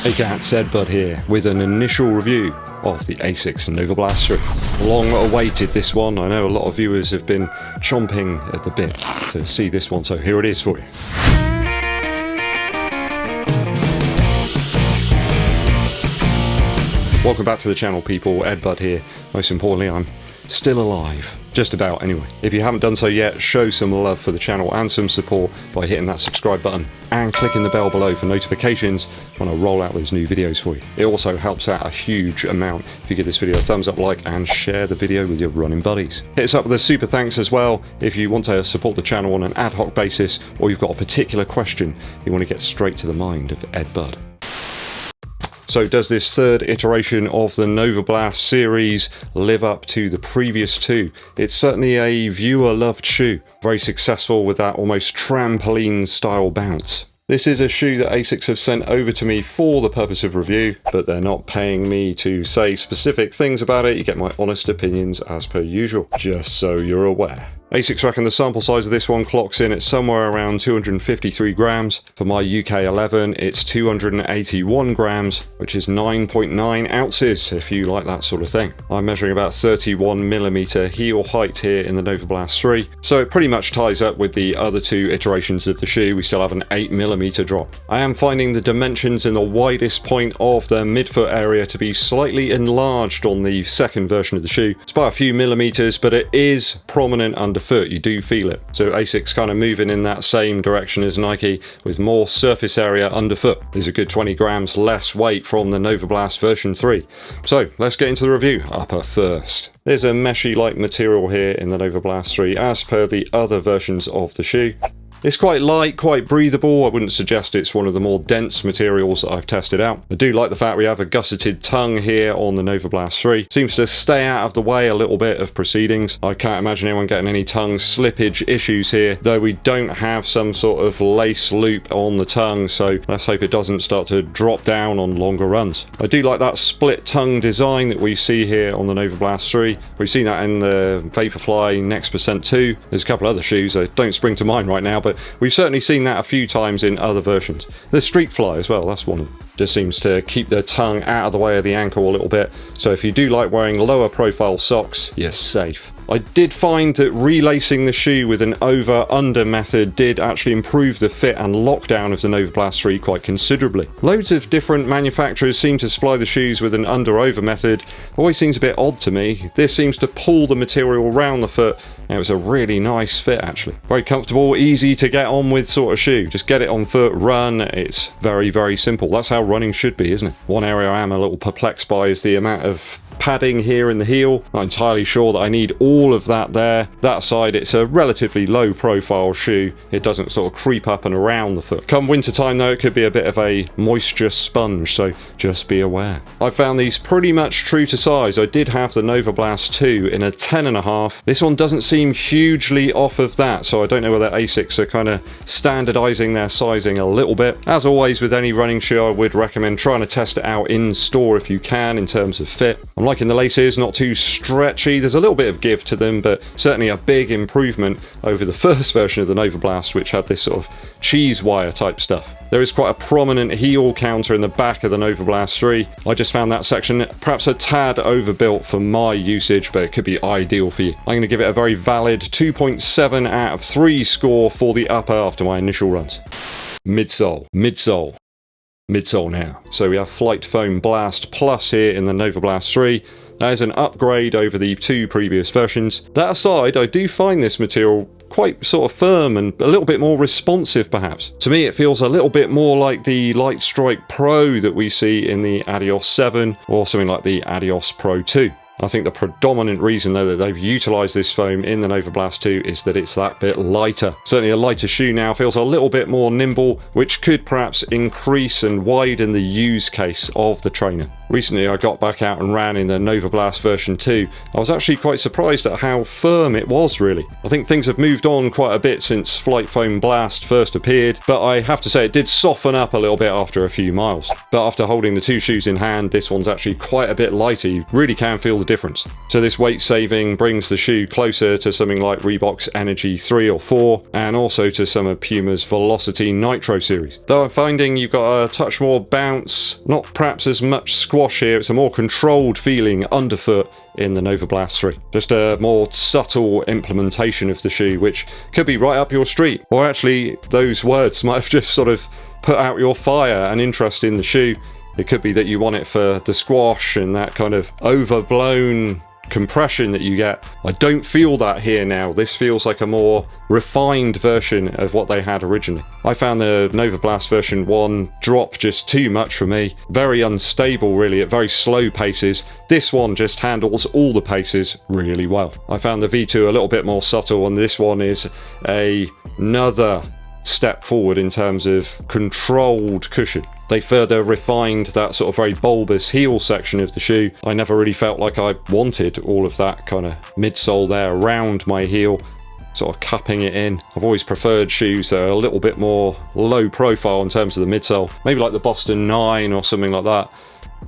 Hey cats, Eddbud here with an initial review of the Asics Novablast 3. Long awaited this one. I know a lot of viewers have been chomping at the bit to see this one, so here it is for you. Welcome back to the channel, people. Eddbud here. Most importantly, I'm still alive. Just about, anyway. If you haven't done so yet, show some love for the channel and some support by hitting that subscribe button and clicking the bell below for notifications when I roll out those new videos for you. It also helps out a huge amount if you give this video a thumbs up, like, and share the video with your running buddies. Hit us up with a super thanks as well if you want to support the channel on an ad hoc basis, or you've got a particular question you want to get straight to the mind of Eddbud. So does this third iteration of the Novablast series live up to the previous two? It's certainly a viewer-loved shoe. Very successful with that almost trampoline-style bounce. This is a shoe that Asics have sent over to me for the purpose of review, but they're not paying me to say specific things about it. You get my honest opinions as per usual, just so you're aware. Asics reckon the sample size of this one clocks in at somewhere around 253 grams. For my UK 11, it's 281 grams, which is 9.9 ounces, if you like that sort of thing. I'm measuring about 31mm heel height here in the Novablast 3, so it pretty much ties up with the other two iterations of the shoe. We still have an 8mm drop. I am finding the dimensions in the widest point of the midfoot area to be slightly enlarged on the second version of the shoe. It's by a few millimeters, but it is prominent underfoot. You do feel it. So Asics kind of moving in that same direction as Nike with more surface area underfoot. There's a good 20 grams less weight from the Novablast version 3. So let's get into the review. Upper first. There's a meshy-like material here in the Novablast 3 as per the other versions of the shoe. It's quite light, quite breathable. I wouldn't suggest it's one of the more dense materials that I've tested out. I do like the fact we have a gusseted tongue here on the Novablast 3. Seems to stay out of the way a little bit of proceedings. I can't imagine anyone getting any tongue slippage issues here, though we don't have some sort of lace loop on the tongue, so let's hope it doesn't start to drop down on longer runs. I do like that split tongue design that we see here on the Novablast 3. We've seen that in the Vaporfly Next Percent 2. There's a couple other shoes that don't spring to mind right now, but we've certainly seen that a few times in other versions. The Streetfly as well, that's one of them. Just seems to keep the tongue out of the way of the ankle a little bit, so if you do like wearing lower profile socks, you're safe. I did find that relacing the shoe with an over-under method did actually improve the fit and lockdown of the Novablast 3 quite considerably. Loads of different manufacturers seem to supply the shoes with an under-over method. Always seems a bit odd to me. This seems to pull the material around the foot, and it was a really nice fit actually. Very comfortable, easy to get on with sort of shoe. Just get it on foot, run. It's very, very simple. That's how running should be, isn't it? One area I am a little perplexed by is the amount of padding here in the heel. Not entirely sure that I need all of that there. That side, it's a relatively low profile shoe. It doesn't sort of creep up and around the foot. Come winter time though, it could be a bit of a moisture sponge, so just be aware. I found these pretty much true to size. I did have the Novablast 2 in a 10.5. This one doesn't seem hugely off of that, so I don't know whether Asics are kind of standardizing their sizing a little bit. As always with any running shoe, I would recommend trying to test it out in store if you can in terms of fit. I'm liking the laces, not too stretchy. There's a little bit of give to them, but certainly a big improvement over the first version of the Novablast, which had this sort of cheese wire type stuff. There is quite a prominent heel counter in the back of the Novablast 3. I just found that section perhaps a tad overbuilt for my usage, but it could be ideal for you. I'm going to give it a very valid 2.7 out of 3 score for the upper after my initial runs. Midsole. Midsole now. So we have Flight Foam Blast Plus here in the Novablast 3. That is an upgrade over the two previous versions. That aside, I do find this material quite sort of firm and a little bit more responsive perhaps. To me it feels a little bit more like the Light Strike Pro that we see in the Adios 7 or something like the Adios Pro 2. I think the predominant reason though that they've utilised this foam in the Novablast 2 is that it's that bit lighter. Certainly a lighter shoe now feels a little bit more nimble, which could perhaps increase and widen the use case of the trainer. Recently I got back out and ran in the Novablast version 2. I was actually quite surprised at how firm it was really. I think things have moved on quite a bit since Flight Foam Blast first appeared, but I have to say it did soften up a little bit after a few miles. But after holding the two shoes in hand, this one's actually quite a bit lighter. You really can feel the difference. So this weight saving brings the shoe closer to something like Reebok's Energy 3 or 4, and also to some of Puma's Velocity Nitro series. Though I'm finding you've got a touch more bounce, not perhaps as much squash here, it's a more controlled feeling underfoot in the Novablast 3. Just a more subtle implementation of the shoe, which could be right up your street. Or actually, those words might have just sort of put out your fire and interest in the shoe. It could be that you want it for the squash and that kind of overblown compression that you get. I don't feel that here now. This feels like a more refined version of what they had originally. I found the Novablast version 1 drop just too much for me. Very unstable really at very slow paces. This one just handles all the paces really well. I found the V2 a little bit more subtle, and this one is another step forward in terms of controlled cushion. They further refined that sort of very bulbous heel section of the shoe. I never really felt like I wanted all of that kind of midsole there around my heel, sort of cupping it in. I've always preferred shoes that are a little bit more low profile in terms of the midsole, maybe like the Boston 9 or something like that,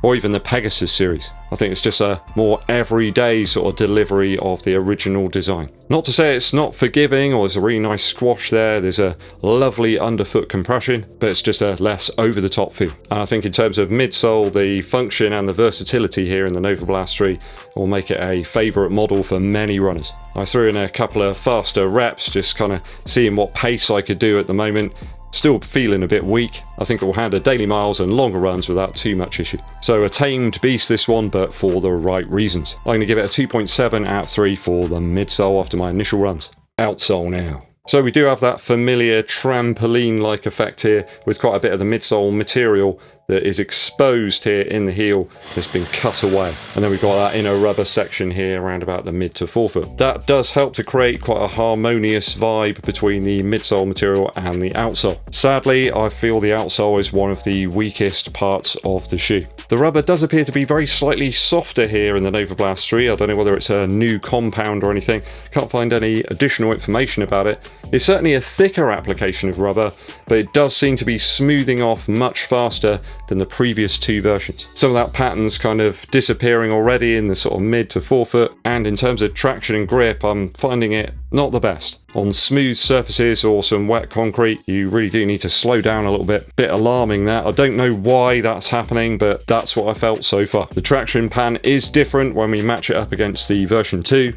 or even the Pegasus series. I think it's just a more everyday sort of delivery of the original design. Not to say it's not forgiving, or there's a really nice squash there, there's a lovely underfoot compression, but it's just a less over-the-top feel. And I think in terms of midsole, the function and the versatility here in the Novablast 3 will make it a favourite model for many runners. I threw in a couple of faster reps, just kind of seeing what pace I could do at the moment. Still feeling a bit weak. I think it will handle daily miles and longer runs without too much issue. So a tamed beast this one, but for the right reasons. I'm going to give it a 2.7 out of 3 for the midsole after my initial runs. Outsole now. So we do have that familiar trampoline-like effect here, with quite a bit of the midsole material that is exposed here in the heel has been cut away. And then we've got that inner rubber section here around about the mid to forefoot. That does help to create quite a harmonious vibe between the midsole material and the outsole. Sadly, I feel the outsole is one of the weakest parts of the shoe. The rubber does appear to be very slightly softer here in the Novablast 3. I don't know whether it's a new compound or anything. Can't find any additional information about it. It's certainly a thicker application of rubber, but it does seem to be smoothing off much faster than the previous two versions. Some of that pattern's kind of disappearing already in the sort of mid to forefoot, and in terms of traction and grip, I'm finding it not the best. On smooth surfaces or some wet concrete, you really do need to slow down a little bit. Bit alarming that. I don't know why that's happening, but that's what I felt so far. The traction pan is different when we match it up against the version 2.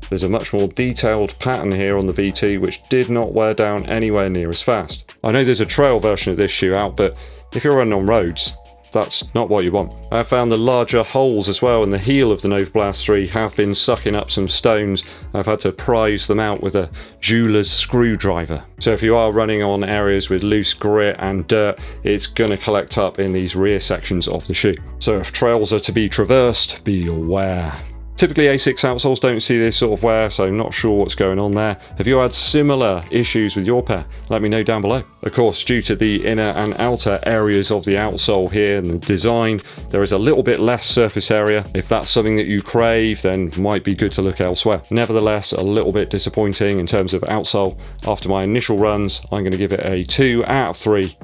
There's a much more detailed pattern here on the V2, which did not wear down anywhere near as fast. I know there's a trail version of this shoe out, but if you're running on roads, that's not what you want. I found the larger holes as well in the heel of the Novablast 3 have been sucking up some stones. I've had to prise them out with a jeweler's screwdriver. So if you are running on areas with loose grit and dirt, it's going to collect up in these rear sections of the shoe. So if trails are to be traversed, be aware. Typically Asics outsoles don't see this sort of wear, so I'm not sure what's going on there. Have you had similar issues with your pair? Let me know down below. Of course, due to the inner and outer areas of the outsole here and the design, there is a little bit less surface area. If that's something that you crave, then it might be good to look elsewhere. Nevertheless, a little bit disappointing in terms of outsole. After my initial runs, I'm going to give it a 2 out of 3.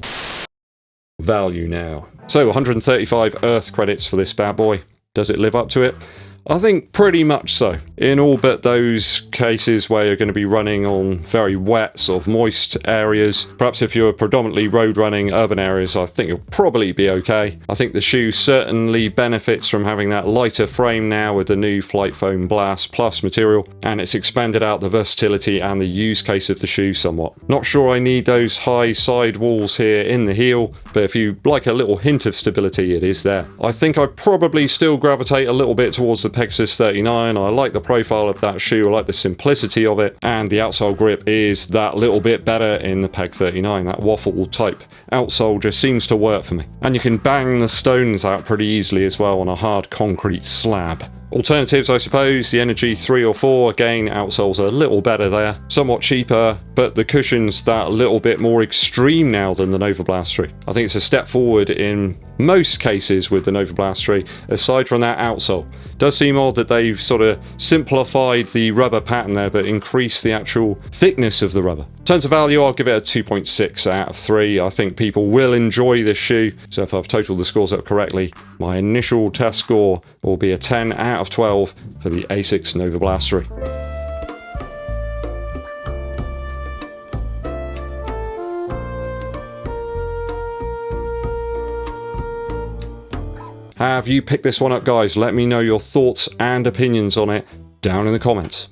Value now. So 135 Earth credits for this bad boy. Does it live up to it? I think pretty much so. In all but those cases where you're going to be running on very wet, sort of moist areas. Perhaps if you're predominantly road running urban areas, I think you'll probably be okay. I think the shoe certainly benefits from having that lighter frame now with the new Flight Foam Blast Plus material, and it's expanded out the versatility and the use case of the shoe somewhat. Not sure I need those high side walls here in the heel, but if you like a little hint of stability, it is there. I think I'd probably still gravitate a little bit towards the Pegasus 39. I like the profile of that shoe, I like the simplicity of it, and the outsole grip is that little bit better in the Peg 39. That waffle type outsole just seems to work for me. And you can bang the stones out pretty easily as well on a hard concrete slab. Alternatives, I suppose, the Energy 3 or 4, again, outsoles are a little better there. Somewhat cheaper, but the cushion's that little bit more extreme now than the Novablast 3. I think it's a step forward in most cases with the Novablast 3, aside from that outsole. Does seem odd that they've sort of simplified the rubber pattern there, but increased the actual thickness of the rubber. In terms of value, I'll give it a 2.6 out of 3. I think people will enjoy this shoe, so if I've totaled the scores up correctly, my initial test score will be a 10 out of 12 for the Asics Novablast 3. Have you picked this one up, guys? Let me know your thoughts and opinions on it down in the comments.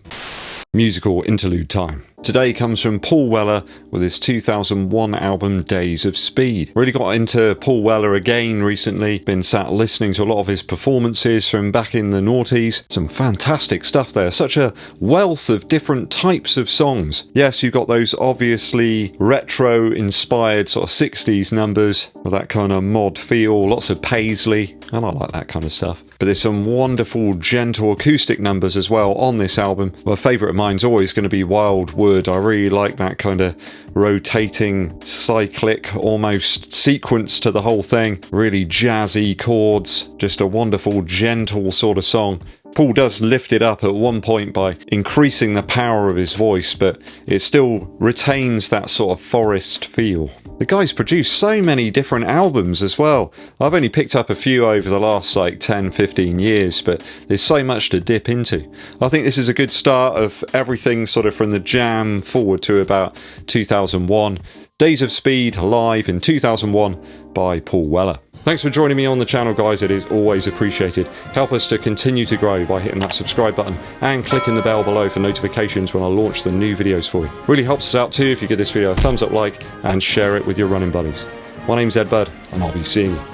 Musical interlude time. Today comes from Paul Weller with his 2001 album Days of Speed. Really got into Paul Weller again recently. Been sat listening to a lot of his performances from back in the noughties. Some fantastic stuff there. Such a wealth of different types of songs. Yes, you've got those obviously retro inspired sort of 60s numbers with that kind of mod feel. Lots of Paisley, and I like that kind of stuff. But there's some wonderful gentle acoustic numbers as well on this album. My favourite of mine's always going to be Wild Wood. I really like that kind of rotating, cyclic, almost sequence to the whole thing. Really jazzy chords, just a wonderful, gentle sort of song. Paul does lift it up at one point by increasing the power of his voice, but it still retains that sort of forest feel. The guy's produced so many different albums as well. I've only picked up a few over the last like 10-15 years, but there's so much to dip into. I think this is a good start of everything sort of from the jam forward to about 2001. Days of Speed live in 2001 by Paul Weller. Thanks for joining me on the channel, guys. It is always appreciated. Help us to continue to grow by hitting that subscribe button and clicking the bell below for notifications when I launch the new videos for you. Really helps us out too if you give this video a thumbs up, like, and share it with your running buddies. My name's Eddbud, and I'll be seeing you